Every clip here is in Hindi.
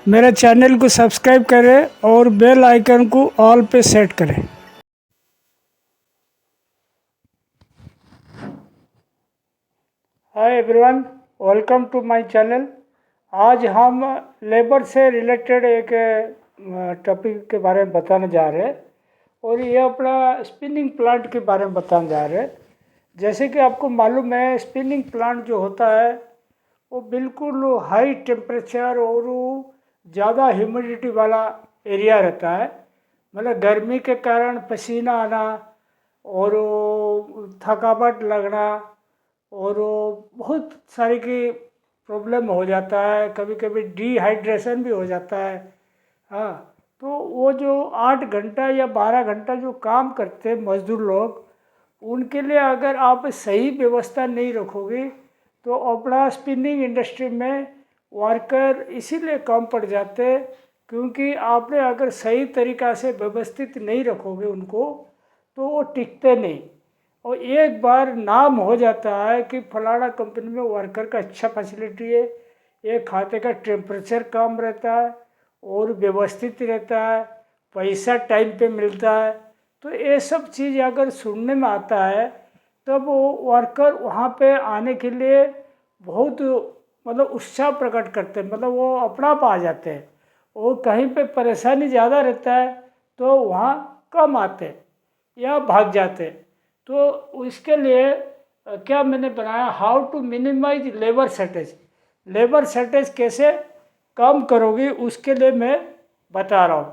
मेरे चैनल को सब्सक्राइब करें और बेल आइकन को ऑल पे सेट करें। Hi everyone, welcome to my channel. आज हम लेबर से रिलेटेड एक टॉपिक के बारे में बताने जा रहे हैं और ये अपना स्पिनिंग प्लांट के बारे में बताने जा रहे हैं। जैसे कि आपको मालूम है, स्पिनिंग प्लांट जो होता है वो बिल्कुल हाई टेम्परेचर और ज़्यादा ह्यूमिडिटी वाला एरिया रहता है। मतलब गर्मी के कारण पसीना आना और थकावट लगना और बहुत सारी की प्रॉब्लम हो जाता है, कभी कभी डिहाइड्रेशन भी हो जाता है। हाँ, तो वो जो 8 घंटा या 12 घंटा जो काम करते हैं मजदूर लोग, उनके लिए अगर आप सही व्यवस्था नहीं रखोगे तो अपना स्पिनिंग इंडस्ट्री में वर्कर इसीलिए कम पड़ जाते हैं क्योंकि आपने अगर सही तरीक़ा से व्यवस्थित नहीं रखोगे उनको तो वो टिकते नहीं। और एक बार नाम हो जाता है कि फलाना कंपनी में वर्कर का अच्छा फैसिलिटी है, एक खाते का टेम्परेचर कम रहता है और व्यवस्थित रहता है, पैसा टाइम पे मिलता है, तो ये सब चीज़ अगर सुनने में आता है तब वो वर्कर वहाँ पे आने के लिए बहुत मतलब उत्साह प्रकट करते हैं, मतलब वो अपना पा जाते हैं। और कहीं पे परेशानी ज़्यादा रहता है तो वहाँ कम आते या भाग जाते। तो इसके लिए क्या मैंने बनाया, how to minimise labour shortage. Labour shortage कैसे कम करोगे उसके लिए मैं बता रहा हूँ।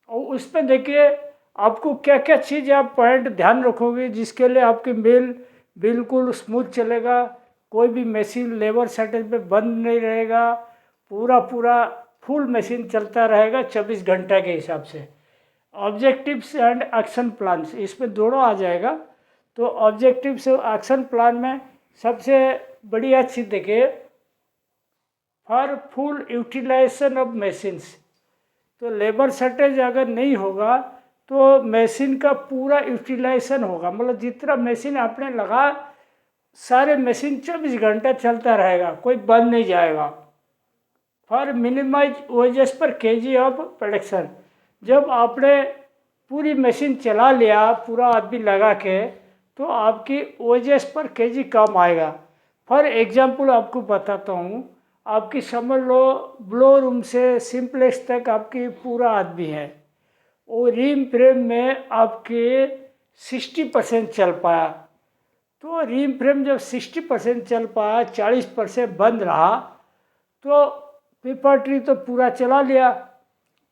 और उसमें देखिए आपको क्या क्या चीज़ आप पॉइंट ध्यान रखोगे जिसके लिए आपकी मिल बिल्कुल स्मूथ चलेगा, कोई भी मशीन लेबर शॉर्टेज में बंद नहीं रहेगा, पूरा फुल मशीन चलता रहेगा 24 घंटे के हिसाब से। ऑब्जेक्टिव्स एंड एक्शन प्लान्स, इसमें दोनों आ जाएगा। तो ऑब्जेक्टिव्स और एक्शन प्लान में सबसे बढ़िया चीज़ देखिए, for full utilisation of machines. तो लेबर शॉर्टेज अगर नहीं होगा तो मशीन का पूरा यूटिलाइजेशन होगा, मतलब जितना मशीन आपने लगा सारे मशीन 24 घंटा चलता रहेगा, कोई बंद नहीं जाएगा। For minimise wages per KG of production, जब आपने पूरी मशीन चला लिया पूरा आदमी लगा के तो आपकी वेजेस पर केजी कम आएगा। फॉर एग्जांपल आपको बताता हूँ, आपकी समझ लो ब्लो रूम से सिंपलेक्स तक आपकी पूरा आदमी है और रीम फ्रेम में आपके 60% चल पाया। तो रीम फ्रेम जब 60% चल पाया, 40% बंद रहा, तो पेपर ट्री तो पूरा चला लिया।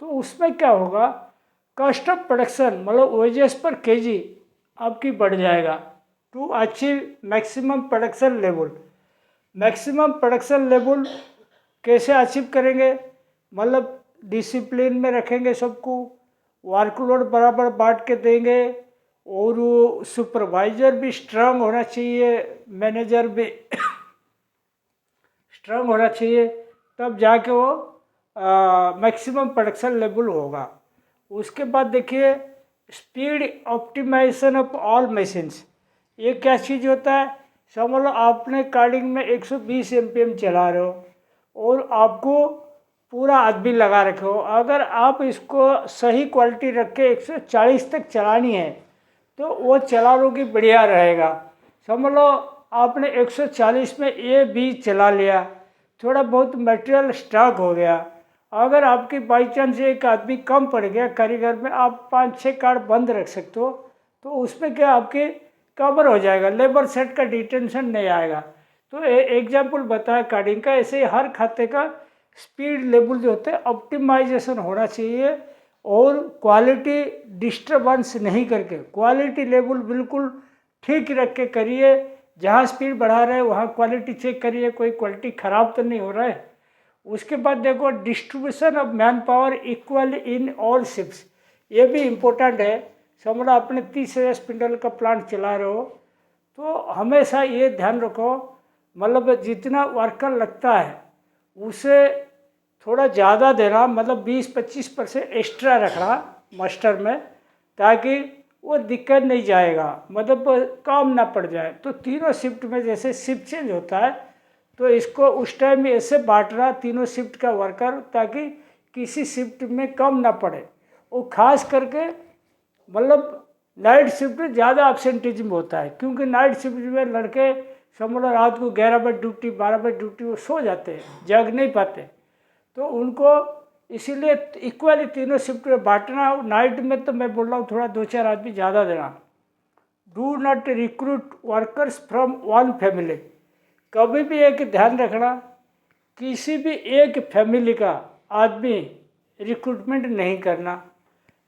तो उसमें क्या होगा, कॉस्ट ऑफ प्रोडक्शन मतलब वेजेस पर केजी आपकी बढ़ जाएगा to achieve maximum production level. Maximum production level कैसे अचीव करेंगे, मतलब डिसिप्लिन में रखेंगे सबको, वर्कलोड बराबर बांट के देंगे और सुपरवाइज़र भी स्ट्रांग होना चाहिए, मैनेजर भी स्ट्रांग होना चाहिए, तब जाके वो मैक्सिमम प्रोडक्शन लेवल होगा। उसके बाद देखिए speed optimisation of all machines. ये क्या चीज़ होता है, समझ लो आपने कार्डिंग में 120 एमपीएम चला रहे हो और आपको पूरा आदमी लगा रखे हो, अगर आप इसको सही क्वालिटी रख के 140 तक चलानी है तो वो चला लोगे बढ़िया रहेगा। समझ लो आपने 140 में ए बी चला लिया, थोड़ा बहुत मटेरियल स्टॉक हो गया, अगर आपकी बाई चांस एक आदमी कम पड़ गया कारीगर में, आप 5-6 कार्ड बंद रख सकते हो तो उसमें क्या आपके कवर हो जाएगा, लेबर सेट का डिटेंशन नहीं आएगा। तो एग्जाम्पल बताया कार्डिंग का, ऐसे हर खाते का स्पीड लेवल जो होता है ऑप्टिमाइजेशन होना चाहिए और क्वालिटी डिस्टर्बेंस नहीं करके क्वालिटी लेवल बिल्कुल ठीक रख के करिए। जहाँ स्पीड बढ़ा रहे हैं वहाँ क्वालिटी चेक करिए, कोई क्वालिटी ख़राब तो नहीं हो रहा है। उसके बाद देखो distribution of man power equal in all shifts, ये भी इम्पोर्टेंट है। समझ लो आपने 30,000 स्पिंडल का प्लांट चला रहे हो तो हमेशा ये ध्यान रखो, मतलब जितना वर्कर लगता है उसे थोड़ा ज़्यादा देना, मतलब 20-25% एक्स्ट्रा रखना मास्टर में, ताकि वो दिक्कत नहीं जाएगा, मतलब काम ना पड़ जाए। तो तीनों शिफ्ट में जैसे शिफ्ट चेंज होता है तो इसको उस टाइम में ऐसे बांटना तीनों शिफ्ट का वर्कर, ताकि किसी शिफ्ट में कम ना पड़े। वो खास करके मतलब नाइट शिफ्ट में ज़्यादा एब्सेंटिज्म होता है, क्योंकि नाइट शिफ्ट में लड़के समझ लो रात को 11 बजे ड्यूटी 12 बजे ड्यूटी वो सो जाते हैं, जग नहीं पाते। तो उनको इसीलिए इक्वली तीनों शिफ्ट में बांटना। नाइट में तो मैं बोल रहा हूँ थोड़ा 2-4 आदमी ज़्यादा देना। Do not recruit workers from one family. कभी भी एक ध्यान रखना, किसी भी एक फैमिली का आदमी रिक्रूटमेंट नहीं करना।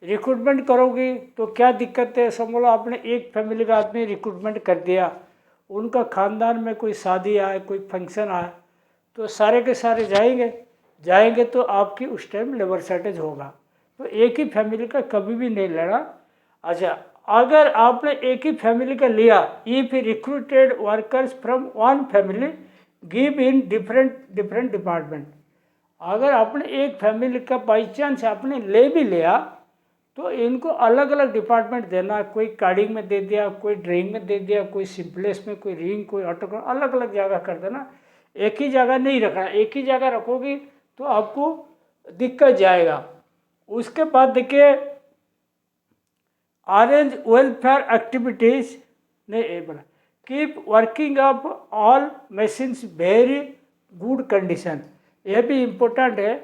रिक्रूटमेंट करोगी तो क्या दिक्कत है, समझ लो आपने एक फैमिली का आदमी रिक्रूटमेंट कर दिया, उनका ख़ानदान में कोई शादी आए, कोई फंक्शन आए, तो सारे के सारे जाएंगे तो आपकी उस टाइम लेबर शॉर्टेज होगा। तो एक ही फैमिली का कभी भी नहीं लेना। अच्छा, अगर आपने एक ही फैमिली का लिया, if recruited workers from one family give in different department. अगर आपने एक फैमिली का बाई चांस आपने ले भी लिया तो इनको अलग अलग डिपार्टमेंट देना। कोई कार्डिंग में दे दिया, कोई ड्राइंग में दे दिया, कोई सिंपलेस में, कोई रिंग, कोई ऑटो, अलग अलग जगह कर देना। एक ही जगह नहीं रखना। एक ही जगह रखोगी तो आपको दिक्कत जाएगा। उसके बाद देखिए अरेंज वेलफेयर एक्टिविटीज नहीं बोला, keep working up all machines very good condition. यह भी इम्पोर्टेंट है।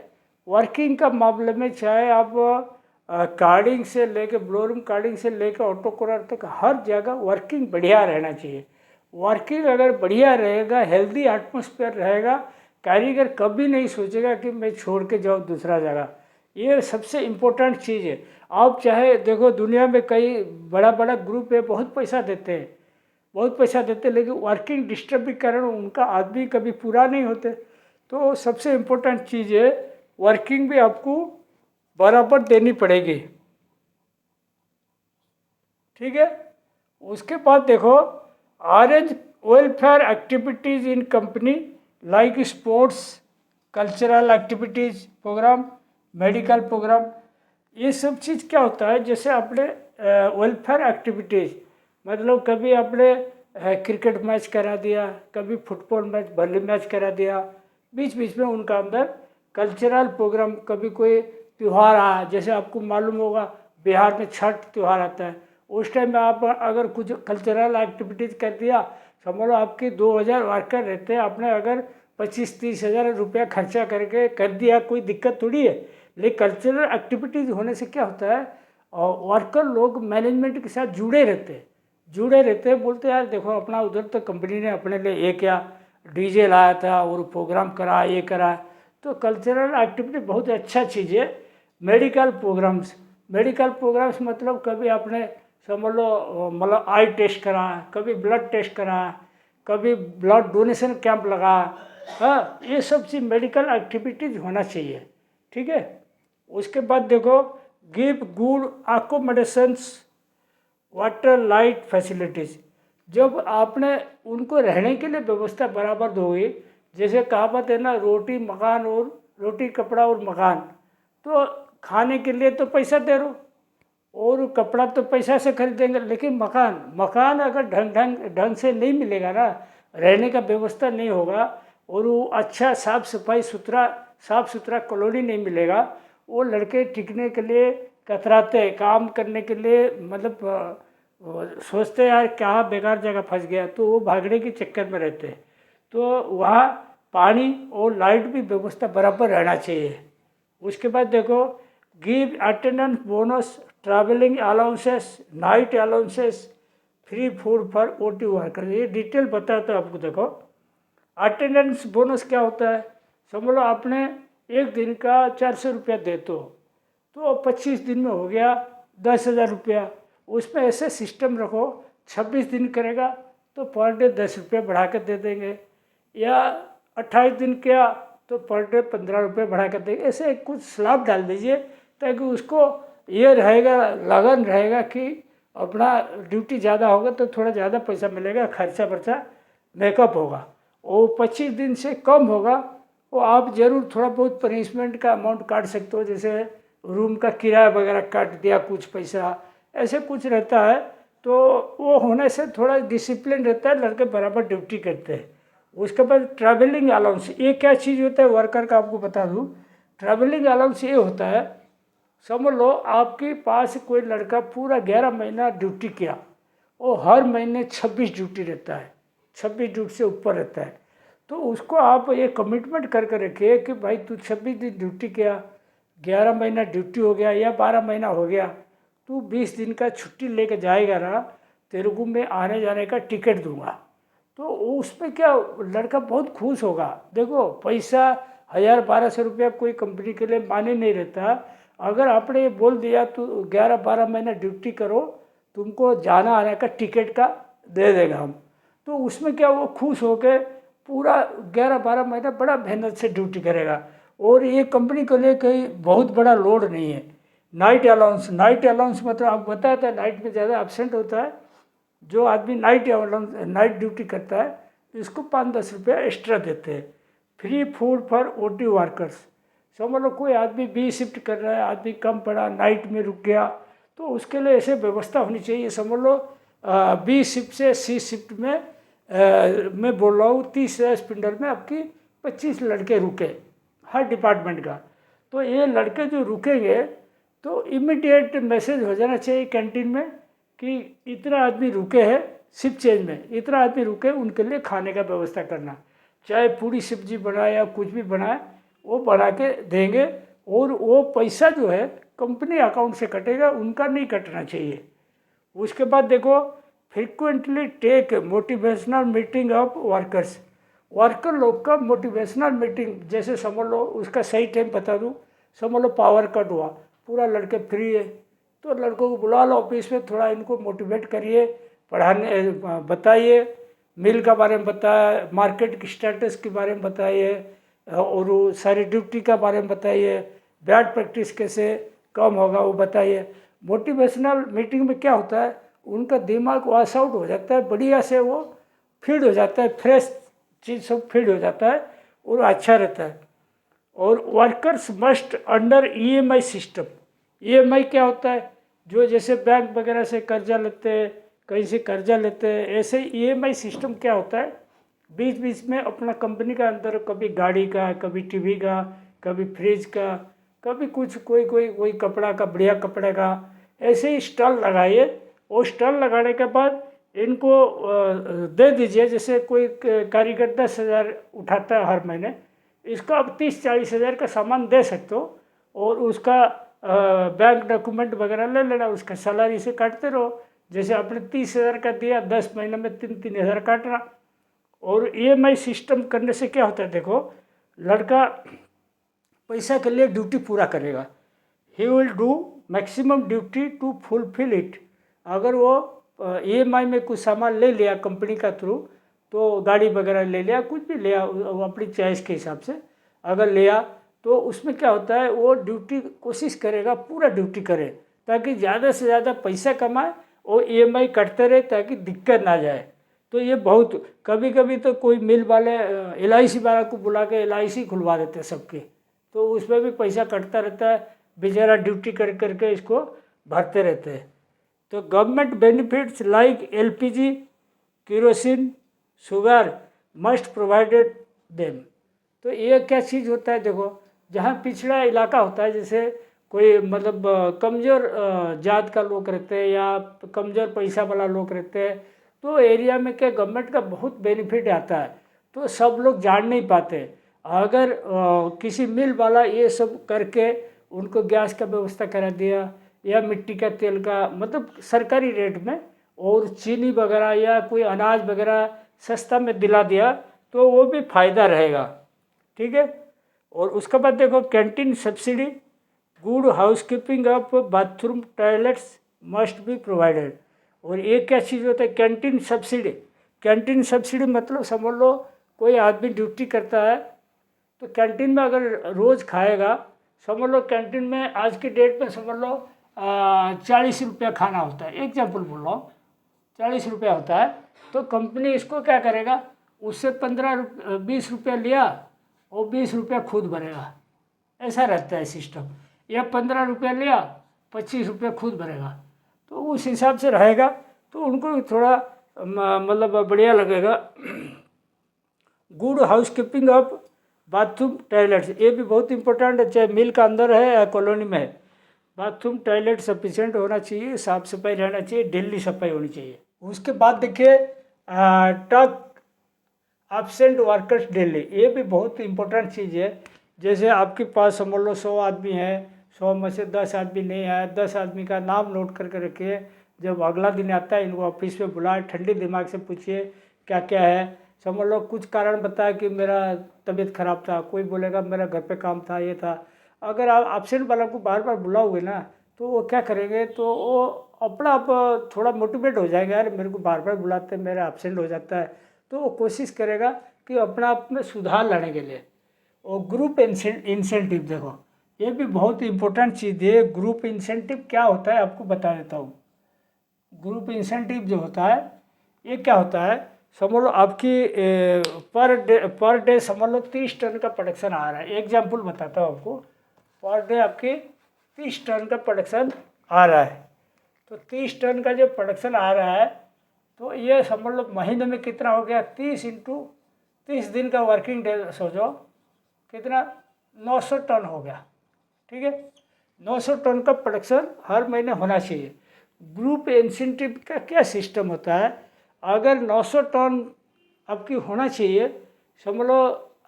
वर्किंग का मामले में चाहे आप कार्डिंग से लेके ब्लोरूम कार्डिंग से लेकर ऑटो कोलर तक हर जगह वर्किंग बढ़िया रहना चाहिए। वर्किंग अगर बढ़िया रहेगा, हेल्दी एटमॉस्फेयर रहेगा, कारीगर कभी नहीं सोचेगा कि मैं छोड़ के जाऊँ दूसरा जगह। ये सबसे इम्पोर्टेंट चीज़ है। आप चाहे देखो दुनिया में कई बड़ा बड़ा ग्रुप है, बहुत पैसा देते हैं, लेकिन वर्किंग डिस्टर्ब के कारण उनका आदमी कभी पूरा नहीं होते। तो सबसे इम्पोर्टेंट चीज़ है वर्किंग भी आपको बराबर देनी पड़ेगी, ठीक है। उसके बाद देखो arrange welfare activities in company like sports, cultural activities program, medical program. ये सब चीज़ क्या होता है, जैसे अपने वेलफेयर एक्टिविटीज़ मतलब कभी आपने क्रिकेट मैच करा दिया, कभी फुटबॉल मैच, वॉली मैच करा दिया, बीच बीच में उनका अंदर कल्चरल प्रोग्राम, कभी कोई त्यौहार आया, जैसे आपको मालूम होगा बिहार में छठ त्यौहार आता है, उस टाइम में आप अगर कुछ कल्चरल एक्टिविटीज़ कर दिया, समझ लो आपके 2000 वर्कर रहते हैं, आपने अगर 25-30 हज़ार रुपया खर्चा करके कर दिया, कोई दिक्कत थोड़ी है। लेकिन कल्चरल एक्टिविटीज़ होने से क्या होता है, वर्कर लोग मैनेजमेंट के साथ जुड़े रहते हैं, बोलते हैं यार देखो अपना उधर तो कंपनी ने अपने लिए ये क्या डीजे लाया था और प्रोग्राम करा, ये करा। तो कल्चरल एक्टिविटी बहुत अच्छा चीज़ है। मेडिकल प्रोग्राम्स मतलब कभी आपने समझ लो मतलब आई टेस्ट करा, कभी ब्लड टेस्ट करा, कभी ब्लड डोनेशन कैंप लगा, हाँ, ये सब चीज़ मेडिकल एक्टिविटीज़ होना चाहिए, ठीक है। उसके बाद देखो give good accommodations, water, light facilities. जब आपने उनको रहने के लिए व्यवस्था बराबर दोगे, जैसे कहावत है ना, रोटी कपड़ा और मकान। तो खाने के लिए तो पैसा दे रहो और कपड़ा तो पैसा से खरीदेंगे, लेकिन मकान अगर ढंग से नहीं मिलेगा ना, रहने का व्यवस्था नहीं होगा और वो अच्छा साफ़ सुथरा कॉलोनी नहीं मिलेगा, वो लड़के टिकने के लिए कतराते हैं, काम करने के लिए मतलब सोचते हैं यार क्या बेकार जगह फंस गया, तो वो भागने के चक्कर में रहते हैं। तो वहाँ पानी और लाइट भी व्यवस्था बराबर रहना चाहिए। उसके बाद देखो give attendance bonus, travelling allowances, night allowances, free food for OT worker. ये डिटेल बताता है आपको। देखो अटेंडेंस बोनस क्या होता है, समझ लो आपने एक दिन का 400 रुपया देते हो, तो 25 दिन में हो गया 10,000 रुपया। उसमें ऐसे सिस्टम रखो 26 दिन करेगा तो पर डे 10 रुपये बढ़ा कर दे देंगे, या 28 दिन किया तो पर डे 15 रुपये बढ़ा कर देंगे। ऐसे कुछ स्लैब डाल दीजिए ताकि उसको ये रहेगा, लगन रहेगा कि अपना ड्यूटी ज़्यादा होगा तो थोड़ा ज़्यादा पैसा मिलेगा, खर्चा मेकअप होगा। वो 25 दिन से कम होगा वो आप ज़रूर थोड़ा बहुत पनिशमेंट का अमाउंट काट सकते हो, जैसे रूम का किराया वगैरह काट दिया कुछ पैसा, ऐसे कुछ रहता है। तो वो होने से थोड़ा डिसिप्लिन रहता है, लड़के बराबर ड्यूटी करते हैं। उसके बाद ट्रैवलिंग अलाउंस, ये क्या चीज़ होता है वर्कर का, आपको बता दूँ। ट्रैवलिंग अलाउंस ये होता है, समझ लो आपके पास कोई लड़का पूरा 11 महीना ड्यूटी किया, वो हर महीने 26 ड्यूटी रहता है, 26 ड्यूटी से ऊपर रहता है, तो उसको आप ये कमिटमेंट करके रखिए कि भाई तू 26 दिन ड्यूटी किया, 11 महीना ड्यूटी हो गया या 12 महीना हो गया, तू 20 दिन का छुट्टी लेके जाएगा ना, तेरे को मैं आने जाने का टिकट दूंगा। तो उसमें क्या लड़का बहुत खुश होगा। देखो पैसा 1000-1200 रुपया कोई कंपनी के लिए माने नहीं रहता। अगर आपने ये बोल दिया तो 11-12 महीना ड्यूटी करो, तुमको जाना आने का टिकट का दे देगा हम, तो उसमें क्या वो खुश होकर पूरा 11-12 महीना बड़ा मेहनत से ड्यूटी करेगा। और ये कंपनी के लिए कोई बहुत बड़ा लोड नहीं है। नाइट अलाउंस मतलब आप बताया था नाइट में ज़्यादा एब्सेंट होता है, जो आदमी नाइट ड्यूटी करता है इसको 5-10 रुपया एक्स्ट्रा देते हैं। Free food for OT workers, समझ लो कोई आदमी बी शिफ्ट कर रहा है, आदमी कम पड़ा नाइट में रुक गया, तो उसके लिए ऐसे व्यवस्था होनी चाहिए। समझ लो बी शिफ्ट से सी शिफ्ट में मैं बोल रहा हूँ 30 स्पिंडल में आपकी 25 लड़के रुके हर डिपार्टमेंट का, तो ये लड़के जो रुकेंगे तो इमीडिएट मैसेज हो जाना चाहिए कैंटीन में कि इतना आदमी रुके हैं शिफ्ट चेंज में, इतना आदमी रुके, उनके लिए खाने का व्यवस्था करना, चाहे पूरी सब्जी बनाए या कुछ भी बनाए वो बना के देंगे। और वो पैसा जो है कंपनी अकाउंट से कटेगा, उनका नहीं कटना चाहिए। उसके बाद देखो frequently take motivational meeting of workers, worker लोग का मोटिवेशनल मीटिंग, जैसे समझ लो उसका सही टाइम बता दूँ, समझ लो पावर कट हुआ, पूरा लड़के फ्री है, तो लड़कों को बुला लो ऑफिस में, थोड़ा इनको मोटिवेट करिए, पढ़ाने बताइए, मिल के बारे में बताया, मार्केट की स्टेटस के बारे में बताइए, और वो सारी ड्यूटी का बारे में बताइए, बैड प्रैक्टिस कैसे कम होगा वो बताइए। मोटिवेशनल मीटिंग में क्या होता है, उनका दिमाग वॉश आउट हो जाता है, बढ़िया से वो फीड हो जाता है, फ्रेश चीज़ सब फीड हो जाता है और अच्छा रहता है। और workers must under EMI system, EMI क्या होता है, जो जैसे बैंक वगैरह से कर्जा लेते हैं, कहीं से कर्जा लेते हैं, ऐसे ईएमआई सिस्टम क्या होता है, बीच बीच में अपना कंपनी का अंदर कभी गाड़ी का, कभी टीवी का, कभी फ्रिज का, कभी कुछ कोई कपड़ा का, बढ़िया कपड़े का, ऐसे ही स्टॉल लगाइए। और स्टॉल लगाने के बाद इनको दे दीजिए, जैसे कोई कारीगर 10,000 उठाता है हर महीने, इसको आप 30-40 हज़ार का सामान दे सकते हो, और उसका बैंक डॉक्यूमेंट वगैरह ले लेना, उसका सैलरी से काटते रहो, जैसे आपने 30,000 का दिया 10 महीने में 3-3 हज़ार काटना। और ईएमआई सिस्टम करने से क्या होता है, देखो लड़का पैसा के लिए ड्यूटी पूरा करेगा, he will do maximum duty to fulfil it. अगर वो ईएमआई में कुछ सामान ले लिया कंपनी का थ्रू, तो गाड़ी वगैरह ले लिया, कुछ भी लिया वो अपनी चॉइस के हिसाब से अगर लिया, तो उसमें क्या होता है वो ड्यूटी कोशिश करेगा पूरा ड्यूटी करे, ताकि ज़्यादा से ज़्यादा पैसा कमाए और ईएमआई कटते रहे, ताकि दिक्कत ना जाए। तो ये बहुत कभी कभी तो कोई मिल वाले एलआईसी वाला को बुला के एलआईसी खुलवा देते हैं सबके, तो उसमें भी पैसा कटता रहता है, बेचारा ड्यूटी कर करके इसको भरते रहते हैं। तो government benefits like LPG, kerosene, sugar must provided them. तो ये क्या चीज़ होता है, देखो जहाँ पिछड़ा इलाका होता है, जैसे कोई मतलब कमज़ोर जात का लोग रहते हैं या कमज़ोर पैसा वाला लोग रहते हैं, तो एरिया में क्या गवर्नमेंट का बहुत बेनिफिट आता है, तो सब लोग जान नहीं पाते। अगर किसी मिल वाला ये सब करके उनको गैस का व्यवस्था करा दिया, या मिट्टी का तेल का मतलब सरकारी रेट में, और चीनी वगैरह या कोई अनाज वगैरह सस्ता में दिला दिया, तो वो भी फ़ायदा रहेगा, ठीक है। और उसके बाद देखो canteen subsidy, good housekeeping of bathroom toilets must be provided. और ये क्या चीज़ होता है, कैंटीन सब्सिडी। कैंटीन सब्सिडी मतलब समझ लो कोई आदमी ड्यूटी करता है, तो कैंटीन में अगर रोज़ खाएगा, समझ लो कैंटीन में आज की डेट में समझ लो 40 रुपया खाना होता है, एग्जाम्पल बोल रहा हूँ, 40 रुपया होता है, तो कंपनी इसको क्या करेगा, उससे 15-20 रुपया लिया और 20 रुपया खुद भरेगा, ऐसा रहता है सिस्टम। या 15 रुपया लिया, 25 रुपया खुद भरेगा, तो उस हिसाब से रहेगा, तो उनको भी थोड़ा मतलब बढ़िया लगेगा। Good housekeeping of bathroom toilets, ये भी बहुत इंपॉर्टेंट है, चाहे मिल का अंदर है या कॉलोनी में है। बाथरूम टॉयलेट सफिशिएंट होना चाहिए, साफ सफाई रहना चाहिए, डेली सफाई होनी चाहिए। उसके बाद देखिए टॉक एब्सेंट वर्कर्स डेली, ये भी बहुत इंपॉर्टेंट चीज़ है। जैसे आपके पास समझ लो 100 आदमी है, 100 में से 10 आदमी नहीं आया, 10 आदमी का नाम नोट करके रखिए। जब अगला दिन आता है इनको ऑफिस में बुलाए, ठंडे दिमाग से पूछिए क्या क्या है। समझ लो कुछ कारण बताया कि मेरा तबीयत खराब था, कोई बोलेगा मेरा घर पे काम था, ये था। अगर आप एब्सेंट वाला को बार बार बुलाओगे ना तो वो क्या करेंगे, तो वो अपना आप थोड़ा मोटिवेट हो जाएगा, यार मेरे को बार बार बुलाते हैं, मेरा एब्सेंट हो जाता है। तो वो कोशिश करेगा कि अपना आप में सुधार लाने के लिए। और ग्रुप इंसेंटिव देखो, ये भी बहुत इंपॉर्टेंट चीज़ है। ग्रुप इंसेंटिव क्या होता है आपको बता देता हूँ। ग्रुप इंसेंटिव जो होता है ये क्या होता है, समझ लो आपकी पर डे समझ लो 30 टन का प्रोडक्शन आ रहा है। एग्जाम्पल बताता हूँ आपको, पर डे आपकी 30 टन का प्रोडक्शन आ रहा है। तो 30 टन का जो प्रोडक्शन आ रहा है तो ये समझ लो महीने में कितना हो गया, 30 इंटू 30 दिन का वर्किंग डे सोचो कितना, 900 टन हो गया। ठीक है, 900 टन का प्रोडक्शन हर महीने होना चाहिए। ग्रुप इंसेंटिव का क्या सिस्टम होता है, अगर 900 टन आपकी होना चाहिए, समझ लो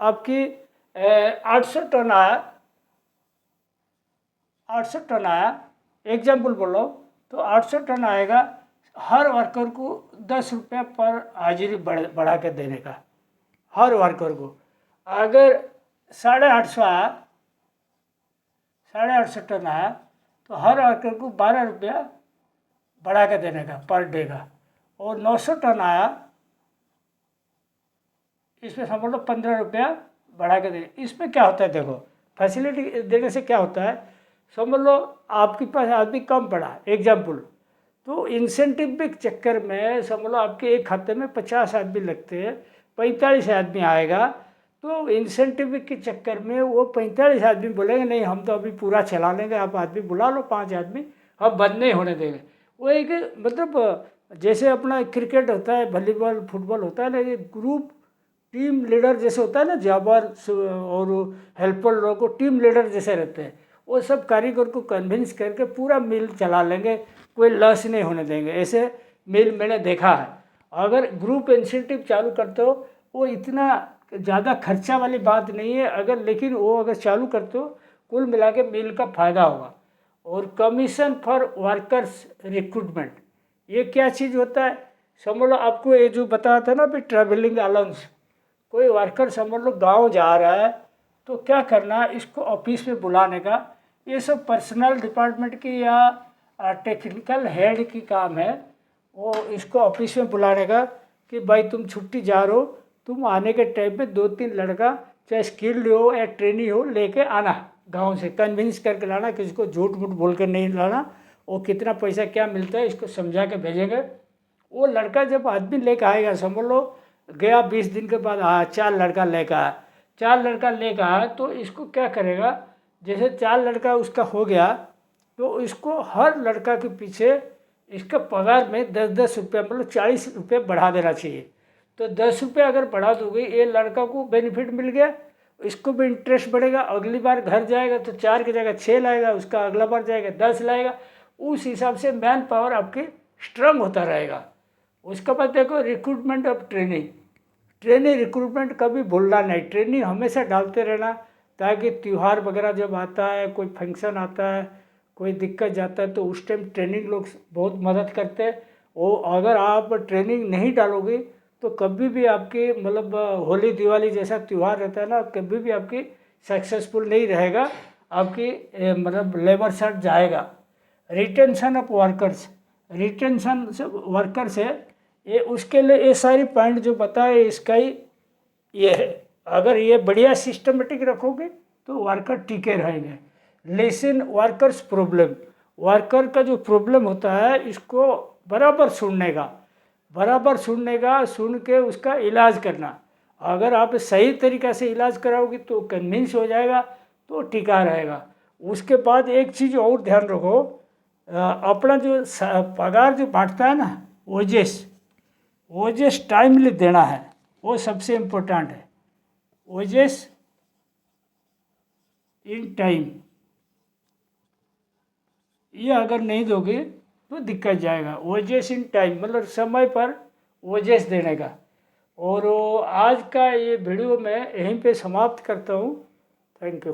आपकी 800 टन आया, 800 टन आया, एग्जाम्पल बोलो तो 800 टन आएगा, हर वर्कर को 10 रुपया पर हाजिरी बढ़ा के देने का, हर वर्कर को। अगर 850 आया, 850 टन आया तो हर वर्कर को 12 रुपया बढ़ा के देने का पर डे का। और 900 टन आया, इसमें समझ लो 15 रुपया बढ़ा के देने। इसमें क्या होता है देखो, फैसिलिटी देने से क्या होता है, समझ लो आपके पास आदमी कम पड़ा एग्जाम्पल, तो इंसेंटिव के चक्कर में समझ लो आपके एक खाते में 50 आदमी लगते हैं, 45 आदमी आएगा। तो इंसेंटिव के चक्कर में वो 45 आदमी बोलेंगे नहीं हम तो अभी पूरा चला लेंगे, आप आदमी बुला लो 5 आदमी, हम बंद नहीं होने देंगे। वो एक मतलब जैसे अपना क्रिकेट होता है, वॉलीबॉल, फुटबॉल होता है ना, ये ग्रुप टीम लीडर जैसे होता है ना, जाबार और हेल्पर लोगों को टीम लीडर जैसे रहते हैं, वो सब कारीगर को कन्विंस करके पूरा मिल चला लेंगे, कोई लॉस नहीं होने देंगे। ऐसे मिल मैंने देखा है। अगर ग्रुप इंसेंटिव चालू करते हो, वो इतना ज़्यादा खर्चा वाली बात नहीं है, अगर लेकिन वो अगर चालू करते हो कुल मिला के मिल का फ़ायदा होगा। और कमीशन फॉर वर्कर्स रिक्रूटमेंट, ये क्या चीज़ होता है, समझ लो आपको ये जो बताया था ना भी ट्रैवलिंग अलाउंस, कोई वर्कर समझ लो गाँव जा रहा है तो क्या करना, इसको ऑफिस में बुलाने का। ये सब पर्सनल डिपार्टमेंट की या टेक्निकल हेड की काम है, वो इसको ऑफिस में बुलाने का कि भाई तुम छुट्टी जा रहे हो, तुम आने के टाइम पे 2-3 लड़का चाहे स्किल्ड हो या ट्रेनी हो लेके आना, गांव से कन्विंस करके लाना, किसी को झूठ मूठ बोल कर नहीं लाना। वो कितना पैसा क्या मिलता है इसको समझा के भेजेंगे। वो लड़का जब आदमी लेकर आएगा, समझ लो गया 20 दिन के बाद आया, 4 लड़का लेकर आया, 4 लड़का लेकर आया, तो इसको क्या करेगा, जैसे 4 लड़का उसका हो गया तो इसको हर लड़का के पीछे इसका पगार में 10-10 रुपया मतलब 40 रुपये बढ़ा देना चाहिए। तो 10 रुपये अगर बढ़ा दोगे, ये लड़का को बेनिफिट मिल गया, इसको भी इंटरेस्ट बढ़ेगा, अगली बार घर जाएगा तो 4 की जगह 6 लाएगा, उसका अगला बार जाएगा 10 लाएगा। उस हिसाब से मैन पावर आपकी स्ट्रांग होता रहेगा। उसके बाद देखो recruitment of training, training recruitment कभी भूलना नहीं, ट्रेनिंग हमेशा डालते रहना, ताकि त्यौहार वगैरह जब आता है, कोई फंक्शन आता है, कोई दिक्कत जाता है, तो उस टाइम ट्रेनिंग लोग बहुत मदद करते हैं। वो अगर आप ट्रेनिंग नहीं डालोगे तो कभी भी आपकी मतलब होली दिवाली जैसा त्यौहार रहता है ना, कभी भी आपकी सक्सेसफुल नहीं रहेगा, आपकी मतलब लेबर शॉर्ट जाएगा। Retention of workers, retention workers है ये, उसके लिए ये सारी पॉइंट जो बताए इसका ही ये है। अगर ये बढ़िया सिस्टमेटिक रखोगे तो वर्कर टिके रहेंगे। लेसन वर्कर्स प्रॉब्लम, वर्कर का जो प्रॉब्लम होता है इसको बराबर सुनने का, बराबर सुनने का, सुन के उसका इलाज करना। अगर आप सही तरीक़ा से इलाज कराओगे तो कन्विंस हो जाएगा, तो टिका रहेगा। उसके बाद एक चीज़ और ध्यान रखो, अपना जो पगार जो बांटता है ना, ओजेस टाइमली देना है, वो सबसे इम्पोर्टेंट है। ओजेस इन टाइम, ये अगर नहीं दोगे तो दिक्कत जाएगा। वेजेस इन टाइम मतलब समय पर वेजेस देने का। और आज का ये वीडियो मैं यहीं पे समाप्त करता हूँ। Thank you.